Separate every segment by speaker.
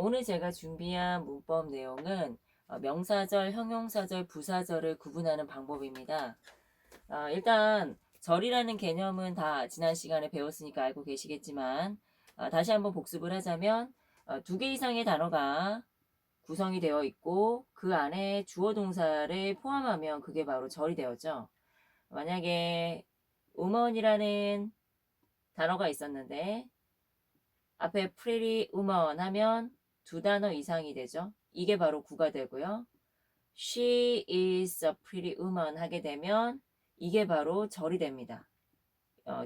Speaker 1: 오늘 제가 준비한 문법 내용은 명사절, 형용사절, 부사절을 구분하는 방법입니다. 일단 절이라는 개념은 다 지난 시간에 배웠으니까 알고 계시겠지만 다시 한번 복습을 하자면 두 개 이상의 단어가 구성이 되어 있고 그 안에 주어 동사를 포함하면 그게 바로 절이 되었죠. 만약에 woman이라는 단어가 있었는데 앞에 pretty woman 하면 두 단어 이상이 되죠. 이게 바로 구가 되고요. She is a pretty woman 하게 되면 이게 바로 절이 됩니다.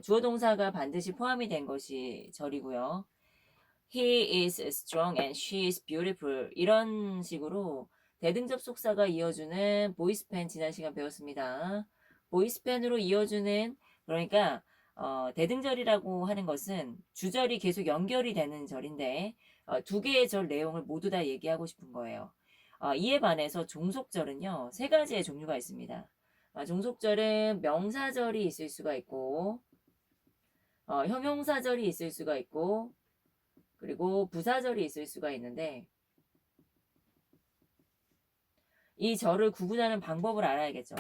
Speaker 1: 주어 동사가 반드시 포함이 된 것이 절이고요. He is strong and she is beautiful 이런 식으로 대등접속사가 이어주는 보이스펜 지난 시간 배웠습니다. 보이스펜으로 이어주는 그러니까 대등절이라고 하는 것은 주절이 계속 연결이 되는 절인데 두 개의 절 내용을 모두 다 얘기하고 싶은 거예요. 이에 반해서 종속절은요, 세 가지의 종류가 있습니다. 종속절은 명사절이 있을 수가 있고 형용사절이 있을 수가 있고 그리고 부사절이 있을 수가 있는데 이 절을 구분하는 방법을 알아야겠죠.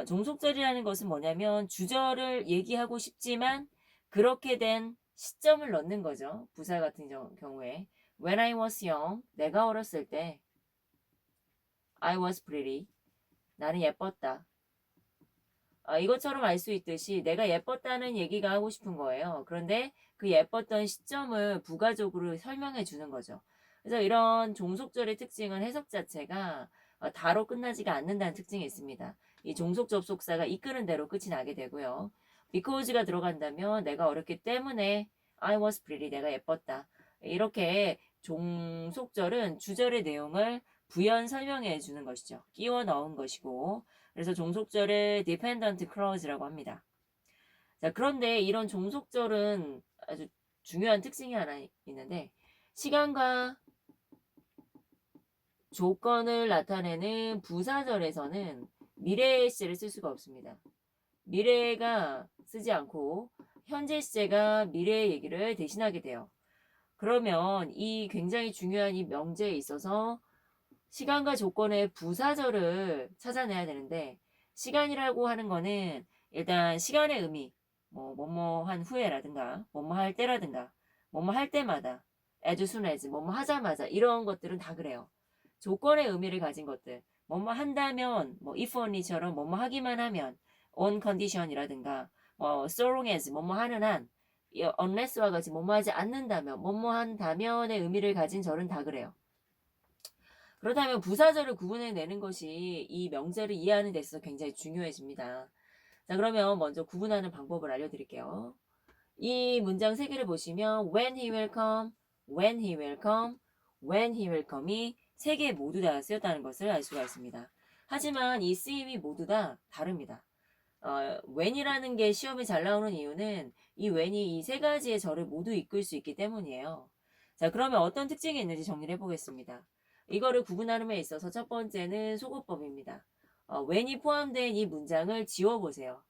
Speaker 1: 종속절이라는 것은 뭐냐면 주절을 얘기하고 싶지만 그렇게 된 시점을 넣는 거죠. 부사 같은 경우에 When I was young, 내가 어렸을 때 I was pretty, 나는 예뻤다. 이것처럼 알 수 있듯이 내가 예뻤다는 얘기가 하고 싶은 거예요. 그런데 그 예뻤던 시점을 부가적으로 설명해 주는 거죠. 그래서 이런 종속절의 특징은 해석 자체가 다로 끝나지가 않는다는 특징이 있습니다. 이 종속 접속사가 이끄는 대로 끝이 나게 되고요. because가 들어간다면 내가 어렸기 때문에 I was pretty, 내가 예뻤다. 이렇게 종속절은 주절의 내용을 부연 설명해 주는 것이죠. 끼워 넣은 것이고 그래서 종속절을 dependent clause라고 합니다. 자, 그런데 이런 종속절은 아주 중요한 특징이 하나 있는데 시간과 조건을 나타내는 부사절에서는 미래 시제를 쓸 수가 없습니다. 미래가 쓰지 않고 현재 시제가 미래의 얘기를 대신하게 돼요. 그러면 이 굉장히 중요한 이 명제에 있어서 시간과 조건의 부사절을 찾아내야 되는데 시간이라고 하는 거는 일단 시간의 의미 뭐뭐 한 후에라든가 뭐뭐 할 때라든가 뭐뭐 할 때마다 as soon as 뭐뭐 하자마자 이런 것들은 다 그래요. 조건의 의미를 가진 것들 뭐뭐 한다면 뭐 if only처럼 뭐뭐 하기만 하면 on condition이라든가 so long as 뭐뭐 하는 한 unless와 같이 뭐뭐 하지 않는다면 뭐뭐 한다면의 의미를 가진 절은 다 그래요. 그렇다면 부사절을 구분해내는 것이 이 명제를 이해하는 데 있어서 굉장히 중요해집니다. 자, 그러면 먼저 구분하는 방법을 알려드릴게요. 이 문장 세 개를 보시면 when he will come, when he will come, when he will come이 세 개 모두 다 쓰였다는 것을 알 수가 있습니다. 하지만 이 쓰임이 모두 다 다릅니다. when이라는 게 시험에 잘 나오는 이유는 이 when이 이 세 가지의 절을 모두 이끌 수 있기 때문이에요. 자, 그러면 어떤 특징이 있는지 정리를 해보겠습니다. 이거를 구분하는 데 있어서 첫 번째는 소거법입니다. when이 포함된 이 문장을 지워보세요.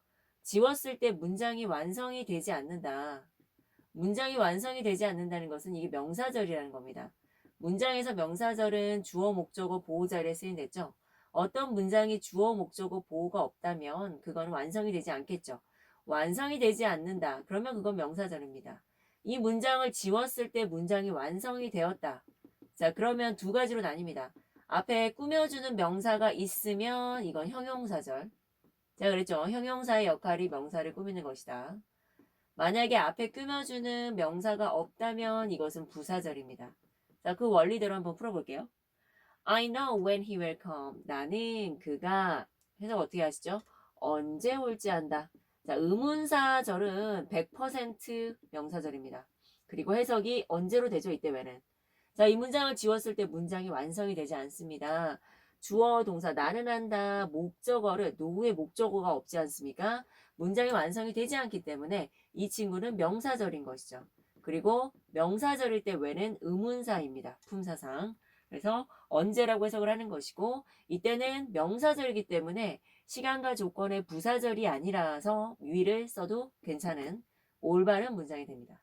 Speaker 1: 지웠을 때 문장이 완성이 되지 않는다. 문장이 완성이 되지 않는다는 것은 이게 명사절이라는 겁니다. 문장에서 명사절은 주어, 목적어, 보호자리에 쓰인댔죠. 어떤 문장이 주어, 목적어, 보호가 없다면 그건 완성이 되지 않겠죠. 완성이 되지 않는다. 그러면 그건 명사절입니다. 이 문장을 지웠을 때 문장이 완성이 되었다. 자, 그러면 두 가지로 나뉩니다. 앞에 꾸며주는 명사가 있으면 이건 형용사절. 제가 그랬죠. 형용사의 역할이 명사를 꾸미는 것이다. 만약에 앞에 꾸며주는 명사가 없다면 이것은 부사절입니다. 자, 그 원리대로 한번 풀어볼게요. I know when he will come. 나는 그가 해석 어떻게 하시죠? 언제 올지 안다. 자, 의문사절은 100% 명사절입니다. 그리고 해석이 언제로 되죠? 이때 왜는. 자, 이 문장을 지웠을 때 문장이 완성이 되지 않습니다. 주어, 동사, 나는 한다, 목적어를, 노후에 목적어가 없지 않습니까? 문장이 완성이 되지 않기 때문에 이 친구는 명사절인 것이죠. 그리고 명사절일 때 왜는 의문사입니다. 품사상. 그래서 언제라고 해석을 하는 것이고 이때는 명사절이기 때문에 시간과 조건의 부사절이 아니라서 위를 써도 괜찮은 올바른 문장이 됩니다.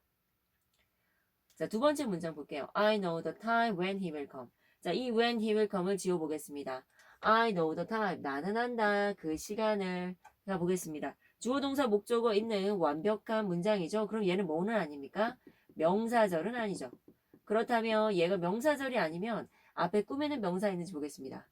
Speaker 1: 자, 두 번째 문장 볼게요. I know the time when he will come. 자, 이 when he will come을 지워보겠습니다. I know the time. 나는 안다. 그 시간을. 자, 보겠습니다. 주어 동사 목적어 있는 완벽한 문장이죠. 그럼 얘는 뭐는 아닙니까? 명사절은 아니죠. 그렇다면 얘가 명사절이 아니면 앞에 꾸미는 명사 있는지 보겠습니다.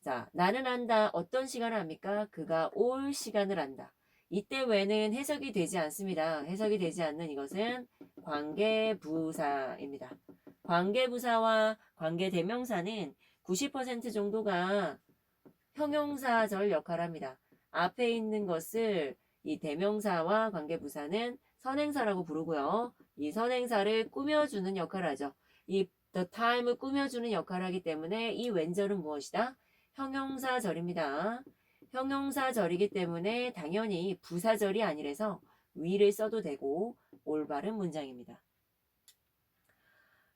Speaker 1: 자, 나는 안다. 어떤 시간을 압니까? 그가 올 시간을 안다. 이때 왜는 해석이 되지 않습니다. 해석이 되지 않는 이것은 관계부사입니다. 관계부사와 관계대명사는 90% 정도가 형용사절 역할을 합니다. 앞에 있는 것을 이 대명사와 관계부사는 선행사라고 부르고요. 이 선행사를 꾸며주는 역할을 하죠. 이 the time을 꾸며주는 역할을 하기 때문에 이 왼절은 무엇이다? 형용사절입니다. 형용사절이기 때문에 당연히 부사절이 아니라서 위를 써도 되고 올바른 문장입니다.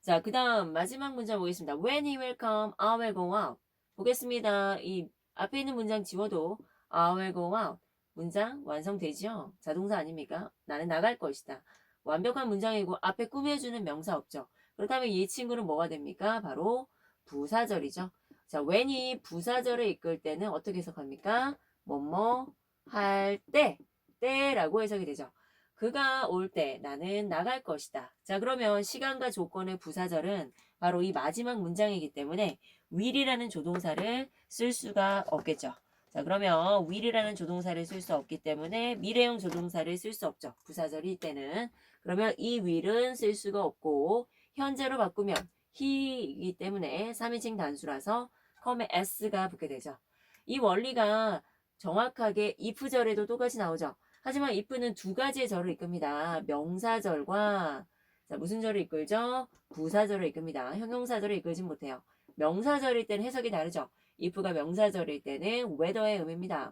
Speaker 1: 자, 그 다음 마지막 문장 보겠습니다. When he will come, I will go out. 보겠습니다. 이 앞에 있는 문장 지워도 I will go out. 문장 완성되죠? 자동사 아닙니까? 나는 나갈 것이다. 완벽한 문장이고 앞에 꾸며주는 명사 없죠. 그렇다면 이 친구는 뭐가 됩니까? 바로 부사절이죠. 자, when이 부사절을 이끌 때는 어떻게 해석합니까? 뭐뭐 할 때, 때라고 해석이 되죠. 그가 올 때 나는 나갈 것이다. 자, 그러면 시간과 조건의 부사절은 바로 이 마지막 문장이기 때문에 will이라는 조동사를 쓸 수가 없겠죠. 자, 그러면 will이라는 조동사를 쓸 수 없기 때문에 미래형 조동사를 쓸 수 없죠. 부사절일 때는. 그러면 이 will은 쓸 수가 없고 현재로 바꾸면 he이기 때문에 3인칭 단수라서 come에 s가 붙게 되죠. 이 원리가 정확하게 if절에도 똑같이 나오죠. 하지만 if는 두 가지의 절을 이끕니다. 명사절과 자, 무슨 절을 이끌죠? 부사절을 이끕니다. 형용사절을 이끌지 못해요. 명사절일 때는 해석이 다르죠. if가 명사절일 때는 whether의 의미입니다.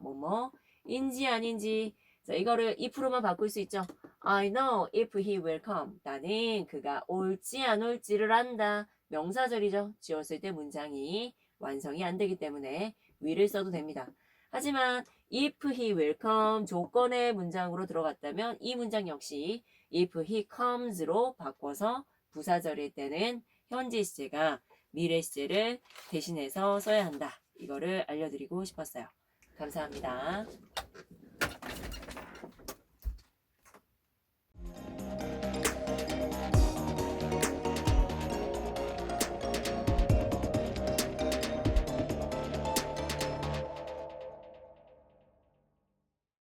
Speaker 1: 인지 아닌지. 자, 이거를 if로만 바꿀 수 있죠. I know if he will come. 나는 그가 올지 안 올지를 안다. 명사절이죠. 지웠을 때 문장이 완성이 안 되기 때문에 will을 써도 됩니다. 하지만 if he will come 조건의 문장으로 들어갔다면 이 문장 역시 if he comes로 바꿔서 부사절일 때는 현재 시제가 미래 시제를 대신해서 써야 한다. 이거를 알려드리고 싶었어요. 감사합니다.